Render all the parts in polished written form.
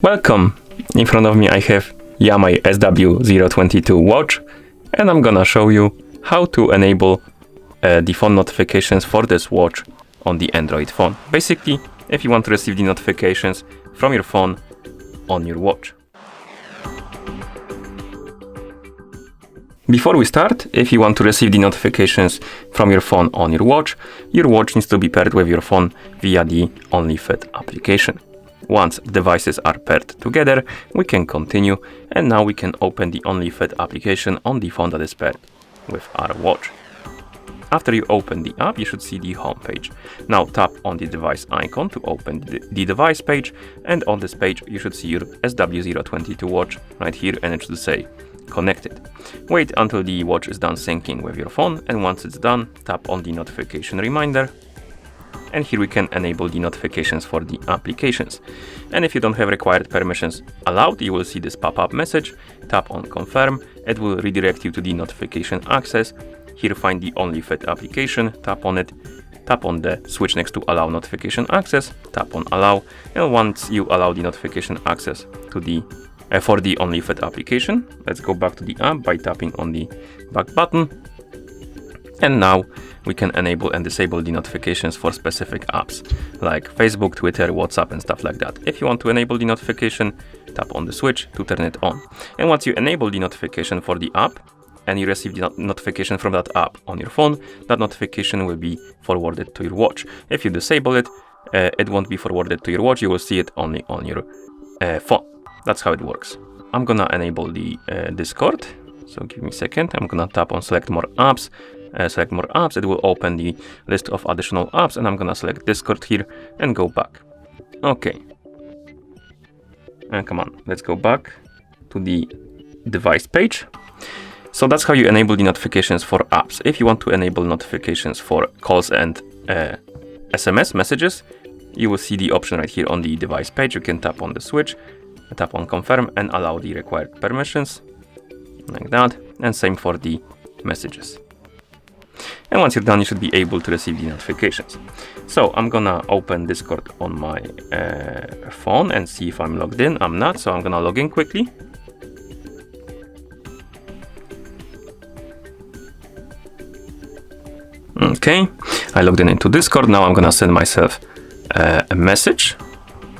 Welcome! In front of me I have Yamay SW022 watch, and I'm gonna show you how to enable the phone notifications for this watch on the Android phone. Basically, if you want to receive the notifications from your phone on your watch. Before we start, if you want to receive the notifications from your phone on your watch needs to be paired with your phone via the OnlyFit application. Once devices are paired together, we can continue, and now we can open the OnlyFit application on the phone that is paired with our watch. After you open the app, you should see the home page. Now tap on the device icon to open the device page, and on this page you should see your SW022 watch right here, and it should say connected. Wait until the watch is done syncing with your phone, and once it's done, tap on the notification reminder. And here we can enable the notifications for the applications. And if you don't have required permissions allowed, you will see this pop-up message. Tap on confirm. It will redirect you to the notification access. Here find the OnlyFit application, tap on it, tap on the switch next to allow notification access, tap on allow, and once you allow the notification access to the for the OnlyFit application, let's go back to the app by tapping on the back button. And now we can enable and disable the notifications for specific apps like Facebook, Twitter, WhatsApp, and stuff like that. If you want to enable the notification, tap on the switch to turn it on. And once you enable the notification for the app and you receive the notification from that app on your phone, that notification will be forwarded to your watch. If you disable it, it won't be forwarded to your watch. You will see it only on your phone. That's how it works. I'm gonna enable the Discord. So give me a second. I'm gonna tap on select more apps. Select more apps. It will open the list of additional apps, and I'm gonna select Discord here and go back. Okay. And come on, let's go back to the device page. So that's how you enable the notifications for apps. If you want to enable notifications for calls and SMS messages, you will see the option right here on the device page. You can tap on the switch, tap on confirm, and allow the required permissions like that, and same for the messages. And once you're done, you should be able to receive the notifications. So I'm gonna open Discord on my phone and see if I'm logged in. I'm not, so I'm gonna log in quickly. Okay, I logged in into Discord. Now I'm gonna send myself a message.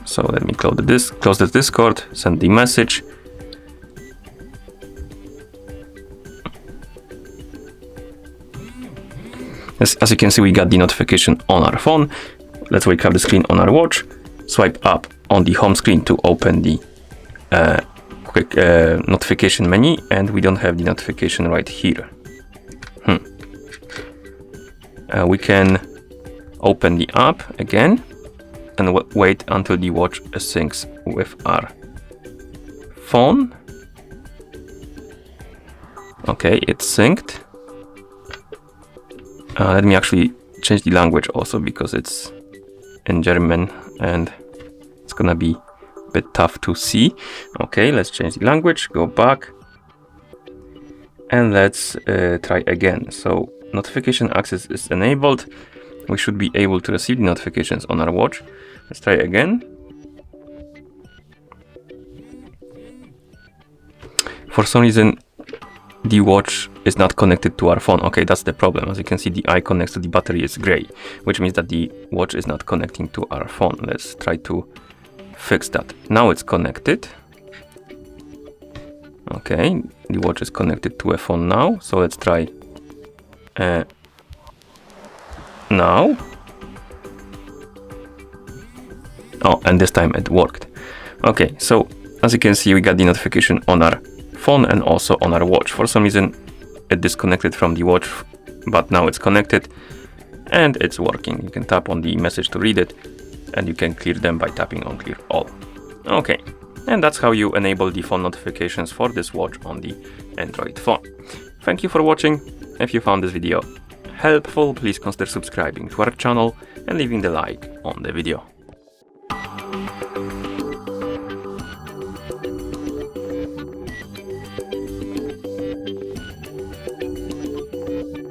So let me close the Discord, send the message. As you can see, we got the notification on our phone. Let's wake up the screen on our watch. Swipe up on the home screen to open the quick notification menu, and we don't have the notification right here. We can open the app again and wait until the watch syncs with our phone. Okay, it's synced. Let me actually change the language also, because it's in German and it's gonna be a bit tough to see. Okay, let's change the language, go back, and let's try again. So notification access is enabled. We should be able to receive the notifications on our watch. Let's try again. For some reason, the watch is not connected to our phone. Okay, that's the problem. As you can see, the icon next to the battery is gray, which means that the watch is not connecting to our phone. Let's try to fix that. Now it's connected. Okay, the watch is connected to a phone now. So let's try now. Oh, and this time it worked. Okay, so as you can see, we got the notification on our phone and also on our watch. For some reason it disconnected from the watch, but now it's connected and it's working. You can tap on the message to read it, and you can clear them by tapping on clear all. Okay, and that's how you enable the phone notifications for this watch on the Android phone. Thank you for watching. If you found this video helpful, please consider subscribing to our channel and leaving the like on the video.